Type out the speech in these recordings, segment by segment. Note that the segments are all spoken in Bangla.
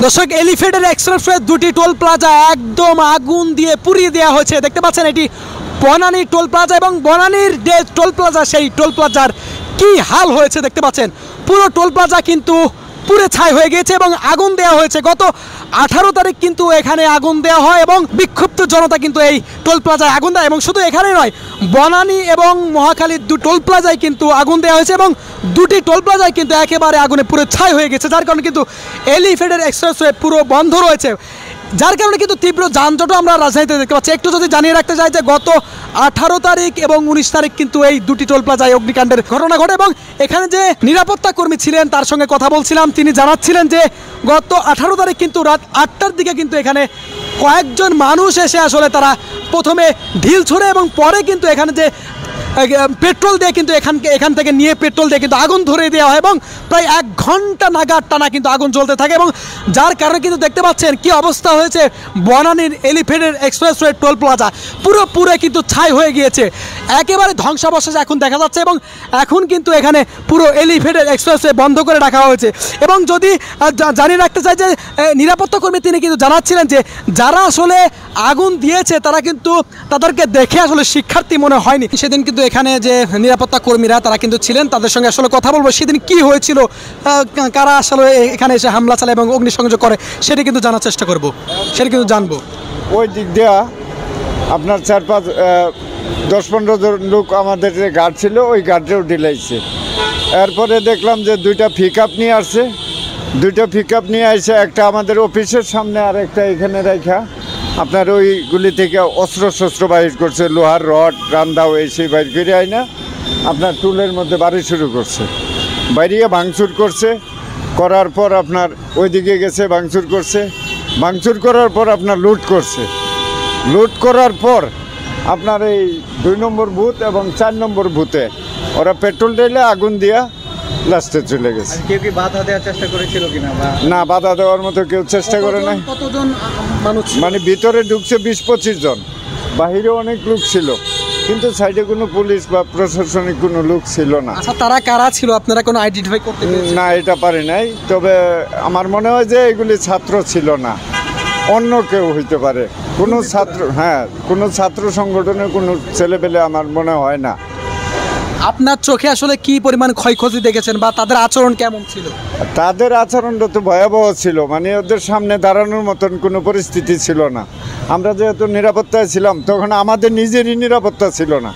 দর্শক, এলিফ্যান্টের এক্সপ্রেসওয়ে দুটি টোল প্লাজা একদম আগুন দিয়ে পুড়িয়ে দেওয়া হয়েছে। দেখতে পাচ্ছেন এটি বনানী টোল প্লাজা এবং বনানীর যে টোল প্লাজা সেই টোল প্লাজার কি হাল হয়েছে দেখতে পাচ্ছেন। পুরো টোল প্লাজা কিন্তু পুড়ে ছাই হয়ে গিয়েছে এবং আগুন দেওয়া হয়েছে। গত 18 তারিখ কিন্তু এখানে আগুন দেওয়া হয় এবং বিক্ষুব্ধ জনতা কিন্তু এই টোল প্লাজায় আগুন দেয় এবং শুধু এখানে নয়, বনানী এবং মহাখালীর দু টোল প্লাজায় কিন্তু আগুন দেওয়া হয়েছে এবং দুটি টোল প্লাজায় কিন্তু একেবারে আগুনে পুরো ছাই হয়ে গেছে, যার কারণে কিন্তু এলিফ্যান্টের এক্সপ্রেসওয়ে পুরো বন্ধ রয়েছে, যার কারণে কিন্তু তীব্র যানজটও আমরা রাজধানীতে দেখতে পাচ্ছি। একটু যদি জানিয়ে রাখতে চাই যে গত 18 তারিখ এবং 19 তারিখ কিন্তু এই দুটি টোল প্লাজায় অগ্নিকাণ্ডের ঘটনা ঘটে এবং এখানে যে নিরাপত্তা কর্মী ছিলেন তার সঙ্গে কথা বলছিলাম, তিনি জানাচ্ছিলেন যে গত 18 তারিখ কিন্তু রাত 8টার দিকে কিন্তু এখানে কয়েকজন মানুষ এসে আসলে তারা প্রথমে ঢিল ছুঁড়ে এবং পরে কিন্তু এখানে যে পেট্রোল দিয়ে কিন্তু এখান থেকে নিয়ে পেট্রোল দিয়ে কিন্তু আগুন ধরিয়ে দেওয়া হয় এবং প্রায় 1 ঘন্টা নাগাদ টানা কিন্তু আগুন জ্বলতে থাকে এবং যার কারণে কিন্তু দেখতে পাচ্ছেন কি অবস্থা হয়েছে বনানীর এলিফ্যান্টের এক্সপ্রেসওয়ে টোল প্লাজা পুরো কিন্তু ছাই হয়ে গিয়েছে, একেবারে ধ্বংসাবশেষ এখন দেখা যাচ্ছে এবং এখন কিন্তু এখানে পুরো এলিফ্যান্টের এক্সপ্রেসওয়ে বন্ধ করে রাখা হয়েছে। এবং যদি জানিয়ে রাখতে চাই যে নিরাপত্তা কর্মী তিনি কিন্তু জানাচ্ছিলেন যে যারা আসলে আগুন দিয়েছে তারা কিন্তু তাদেরকে দেখে আসলে শিক্ষার্থী মনে হয়নি। সেদিন কিন্তু এখানে যে নিরাপত্তা কর্মীরা তারা কিন্তু ছিলেন, তাদের সঙ্গে আসলে কথা বলবো সেদিন কি হয়েছিল, কারা আসলে এখানে এসে হামলা চালায় এবং অগ্নিসংযোগ করে সেটা কিন্তু জানার চেষ্টা করব, সেটা কিন্তু জানবো। ওই দিক দেওয়া আপনার 4-5-10-15 জন লোক আমাদের যে গার্ড ছিল ওই গার্ডেও ঢিলাইছে। এরপরে দেখলাম যে দুইটা পিক আপ নিয়ে আসছে, দুইটা পিক আপ নিয়ে আসে, একটা আমাদের অফিসের সামনে আর একটা এখানে রাখা আপনার ওইগুলি থেকে অস্ত্র বাইর করছে, লোহার রড রান্দাও এসে বাইর করে আয় না আপনার টুলের মধ্যে বাড়ি শুরু করছে, বাইরিয়ে ভাঙচুর করছে, করার পর আপনার ওইদিকে গেছে ভাঙচুর করছে, ভাঙচুর করার পর আপনার লুট করছে, লুট করার পর আপনার এই 2 নম্বর বুথ এবং 4 নম্বর বুথে ওরা পেট্রোল ঢেলে আগুন দিয়া লাস্টে চলে গেছে। কেউ কি বাধা দেওয়ার চেষ্টা করেছিল কিনা? না, বাধা দেওয়ার মতো কেউ চেষ্টা করে নাই। কতজন মানুষ মানে ভিতরে ঢুকছে 20-25 জন, বাহিরে অনেক লোক ছিল, কিন্তু সাইডে কোনো পুলিশ বা প্রশাসনিক কোনো লোক ছিল না। আচ্ছা, তারা কারা ছিল আপনারা কোনো আইডেন্টিফাই করতে পেরেছেন? না, এটা পারি নাই, তবে আমার মনে হয় যে এগুলি ছাত্র ছিল না, অন্য কেউ হইতে পারে, কোনো ছাত্র, হ্যাঁ কোনো ছাত্র সংগঠনের কোনো ছেলেপেলে আমার মনে হয় না। আপনার চোখে আসলে কি পরিমাণ ক্ষয়ক্ষতি দেখেছেন বা তাদের আচরণ কেমন ছিল? তাদের আচরণটা তো ভয়াবহ ছিল, মানে ওদের সামনে দাঁড়ানোর মতন কোনো পরিস্থিতি ছিল না। আমরা যেহেতু নিরাপত্তায় ছিলাম তখন আমাদের নিজেরই নিরাপত্তা ছিল না,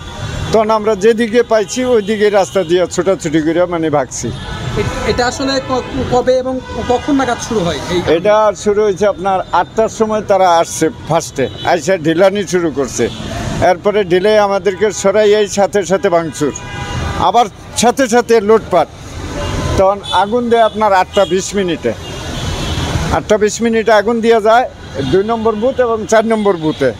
তখন আমরা যেদিকে পাইছি ওই দিকে রাস্তা দিয়ে ছোটাছুটি করে মানে ভাগছি। এটা আসলে কবে এবং কখন নাগাদ শুরু হয়? এটা শুরু হয়েছে আপনার 8টার সময় তারা আসছে, ফার্স্টে আইসা ঢিলানি শুরু করছে, এরপরে ঢিলে আমাদেরকে সরাই সাথে সাথে ভাঙচুর, আবার সাথে সাথে লুটপাট, তখন আগুন দেয় আপনার 8টা 20 মিনিটে আগুন দেওয়া যায় 2 নম্বর বুথ এবং 4 নম্বর বুথে,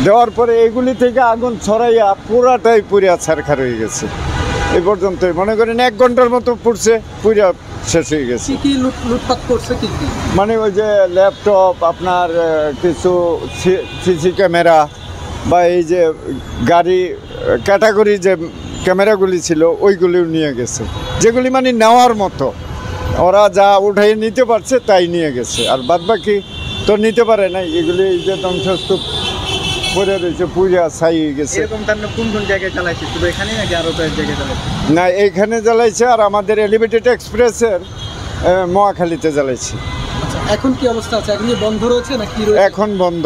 দেওয়ার পরে এগুলি থেকে আগুন ছড়াইয়া পুরাটাই পুরিয়া ছারখার হয়ে গেছে। এই পর্যন্তই মনে করেন 1 ঘন্টার মতো পুড়ছে, পুরিয়া শেষ হয়ে গেছে। কি লুটপাট করছে কি? মানে ওই যে ল্যাপটপ, আপনার কিছু সিসি ক্যামেরা বা এই যে গাড়ি ক্যাটাগরি যে ক্যামেরাগুলি ছিল ওইগুলিও নিয়ে গেছে, যেগুলি মানে নেওয়ার মতো, ওরা যা উঠাই নিতে পারছে তাই নিয়ে গেছে, আর বাদবাকি তো নিতে পারে না। এগুলি যে ধ্বংসস্তূপ পড়ে রয়েছে, পূজা ছাই হয়ে গেছে। কোন জায়গায় চালাইছে? শুধু এখানেই নাকি আরো জায়গায় চালাইছে? না, এইখানে জ্বালাইছে আর আমাদের এলিভেটেড এক্সপ্রেসের মহাখালীতে জ্বালাইছে। এখন কি অবস্থা আছে? এখন বন্ধ রয়েছে নাকি? এখন বন্ধ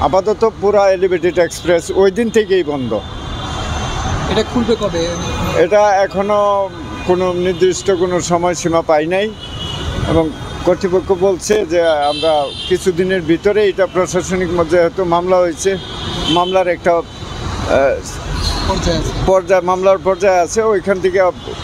আপাতত, পুরা এলিভেটেড এক্সপ্রেস ওই দিন থেকেই বন্ধ। এটা খুলবে কবে? এটা এখনো কোনো নির্দিষ্ট কোনো সময়সীমা পাই নাই এবং কর্তৃপক্ষ বলছে যে আমরা কিছুদিনের ভিতরে, এটা প্রশাসনিক মধ্যে হয়তো মামলা হয়েছে, মামলার একটা মামলার পর্যায়ে আছে, ওইখান থেকে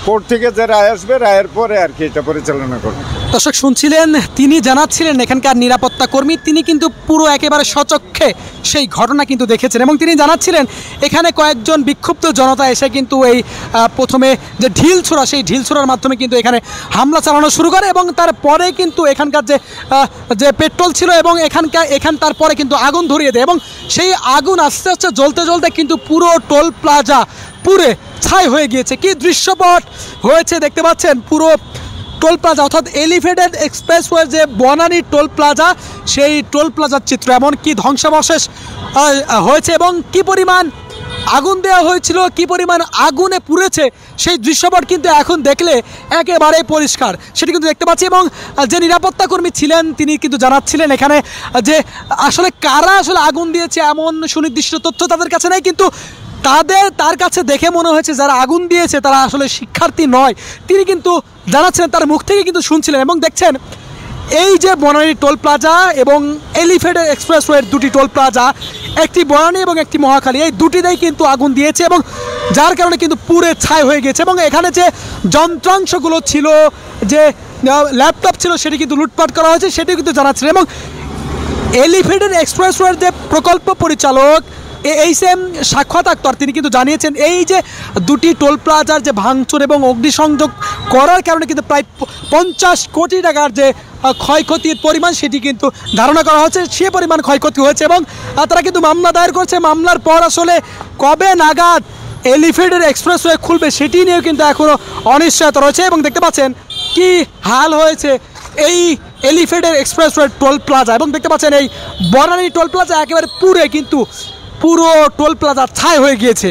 কোর্ট থেকে যে রায় আসবে, রায়ের পরে আর কি এটা পরিচালনা করবে। দর্শক শুনছিলেন, তিনি জানাচ্ছিলেন এখানকার নিরাপত্তা কর্মী, তিনি কিন্তু পুরো একেবারে সচক্ষে সেই ঘটনা কিন্তু দেখেছেন এবং তিনি জানাচ্ছিলেন এখানে কয়েকজন বিক্ষুব্ধ জনতা এসে কিন্তু এই প্রথমে যে ঢিল ছোড়া, সেই ঢিল ছোড়ার মাধ্যমে কিন্তু এখানে হামলা চালানো শুরু করে এবং তারপরে কিন্তু এখানকার যে পেট্রোল ছিল এবং তারপরে কিন্তু আগুন ধরিয়ে দেয় এবং সেই আগুন আস্তে আস্তে জ্বলতে জ্বলতে কিন্তু পুরো টোল প্লাজা পুরে ছাই হয়ে গিয়েছে। কি দৃশ্যপট হয়েছে দেখতে পাচ্ছেন, পুরো টোল প্লাজা অর্থাৎ এলিভেটেড এক্সপ্রেসওয়ে যে বনানী টোল প্লাজা, সেই টোল প্লাজার চিত্র। এমন কি ধ্বংসাবশেষ হয়েছে এবং কি পরিমাণ আগুন দেওয়া হয়েছিল, কি পরিমাণ আগুনে পুড়েছে সেই দৃশ্যপট কিন্তু এখন দেখলে একেবারে পরিষ্কার সেটি কিন্তু দেখতে পাচ্ছি। এবং যে নিরাপত্তা কর্মী ছিলেন তিনি কিন্তু জানাচ্ছিলেন এখানে যে আসলে কারা আসলে আগুন দিয়েছে এমন সুনির্দিষ্ট তথ্য তাদের কাছে নেই, কিন্তু তার কাছে দেখে মনে হয়েছে যারা আগুন দিয়েছে তারা আসলে শিক্ষার্থী নয়। তিনি কিন্তু জানাচ্ছিলেন, তার মুখ থেকে কিন্তু শুনছিলেন। এবং দেখছেন এই যে বনানী টোল প্লাজা এবং এলিভেটেড এক্সপ্রেসওয়ের দুটি টোল প্লাজা, একটি বনানী এবং একটি মহাখালী, এই দুটিতেই কিন্তু আগুন দিয়েছে এবং যার কারণে কিন্তু পুরে ছাই হয়ে গেছে। এবং এখানে যে যন্ত্রাংশগুলো ছিল, যে ল্যাপটপ ছিল, সেটি কিন্তু লুটপাট করা হয়েছে সেটি কিন্তু জানাচ্ছিলেন। এবং এলিভেটেড এক্সপ্রেসওয়ের যে প্রকল্প পরিচালক এইচএম সাক্ষাৎ আক্তার তিনি কিন্তু জানিয়েছেন এই যে দুটি টোল প্লাজার যে ভাঙচুর এবং অগ্নিসংযোগ করার কারণে কিন্তু প্রায় 50 কোটি টাকার যে ক্ষয়ক্ষতির পরিমাণ সেটি কিন্তু ধারণা করা হচ্ছে, সে পরিমাণ ক্ষয়ক্ষতি হয়েছে। এবং তারা কিন্তু মামলা দায়ের করছে। মামলার পর আসলে কবে নাগাদ এলিভেটেড এক্সপ্রেসওয়ে খুলবে সেটি নিয়েও কিন্তু এখনও অনিশ্চয়তা রয়েছে। এবং দেখতে পাচ্ছেন কি হাল হয়েছে এই এলিভেটেড এক্সপ্রেসওয়ে টোল প্লাজা। এবং দেখতে পাচ্ছেন এই বনানী টোল প্লাজা একেবারে পুরো টোল প্লাজা ছাই হয়ে গিয়েছে।